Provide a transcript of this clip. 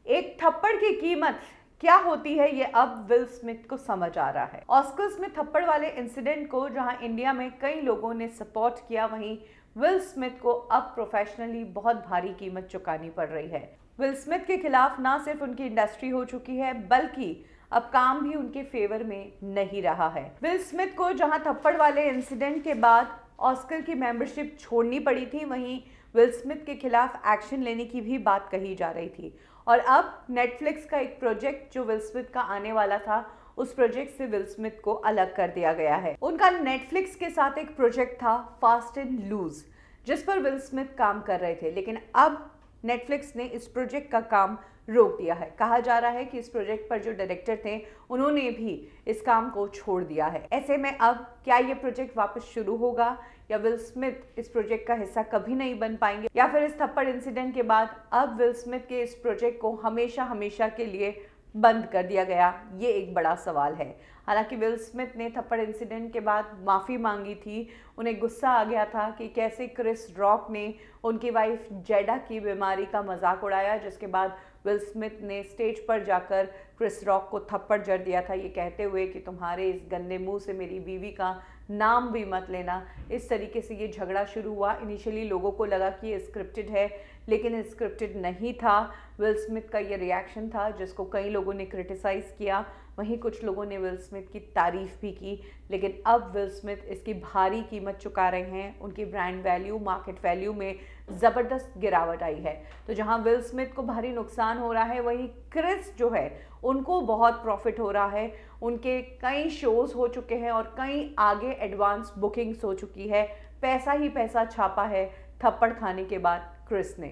एक थप्पड़ की कीमत क्या होती है ये अब विल स्मिथ को समझ आ रहा है। ऑस्कर्स में थप्पड़ वाले इंसिडेंट को जहां इंडिया में कई लोगों ने सपोर्ट किया, वहीं विल स्मिथ को अब प्रोफेशनली बहुत भारी कीमत चुकानी पड़ रही है। विल स्मिथ के खिलाफ ना सिर्फ उनकी इंडस्ट्री हो चुकी है, बल्कि अब काम भी उनके फेवर में नहीं रहा है। विल स्मिथ को जहां थप्पड़ वाले इंसिडेंट के बाद ऑस्कर की मेंबरशिप छोड़नी पड़ी थी, वहीं विल स्मिथ के खिलाफ एक्शन लेने की भी बात कही जा रही थी। और अब नेटफ्लिक्स का एक प्रोजेक्ट जो विल स्मिथ का आने वाला था, उस प्रोजेक्ट से विल स्मिथ को अलग कर दिया गया है। उनका नेटफ्लिक्स के साथ एक प्रोजेक्ट था फास्ट एंड लूज, जिस पर विल स्मिथ काम कर रहे थे, लेकिन अब नेटफ्लिक्स ने इस प्रोजेक्ट का काम रोक दिया है। कहा जा रहा है कि इस प्रोजेक्ट पर जो डायरेक्टर थे, उन्होंने भी इस काम को छोड़ दिया है। ऐसे में अब क्या ये प्रोजेक्ट वापस शुरू होगा, या विल स्मिथ इस प्रोजेक्ट का हिस्सा कभी नहीं बन पाएंगे, या फिर इस थप्पड़ इंसिडेंट के बाद अब विल स्मिथ के इस प्रोजेक्ट को हमेशा हमेशा के लिए बंद कर दिया गया, ये एक बड़ा सवाल है। हालांकि विल स्मिथ ने थप्पड़ इंसिडेंट के बाद माफ़ी मांगी थी। उन्हें गुस्सा आ गया था कि कैसे क्रिस रॉक ने उनकी वाइफ जेडा की बीमारी का मजाक उड़ाया, जिसके बाद विल स्मिथ ने स्टेज पर जाकर क्रिस रॉक को थप्पड़ जड़ दिया था, ये कहते हुए कि तुम्हारे इस गंदे मुंह से मेरी बीवी का नाम भी मत लेना। इस तरीके से ये झगड़ा शुरू हुआ। इनिशियली लोगों को लगा कि ये स्क्रिप्टेड है, लेकिन स्क्रिप्टेड नहीं था। विल स्मिथ का ये रिएक्शन था जिसको कई लोगों ने क्रिटिसाइज़ किया, वहीं कुछ लोगों ने विल स्मिथ की तारीफ भी की। लेकिन अब विल स्मिथ इसकी भारी कीमत चुका रहे हैं। उनकी ब्रांड वैल्यू, मार्केट वैल्यू में ज़बरदस्त गिरावट आई है। तो जहां विल स्मिथ को भारी नुकसान हो रहा है, वहीं क्रिस जो है उनको बहुत प्रॉफिट हो रहा है। उनके कई शोज़ हो चुके हैं और कई आगे एडवांस बुकिंग्स हो चुकी है। पैसा ही पैसा छापा है थप्पड़ खाने के बाद क्रिस ने।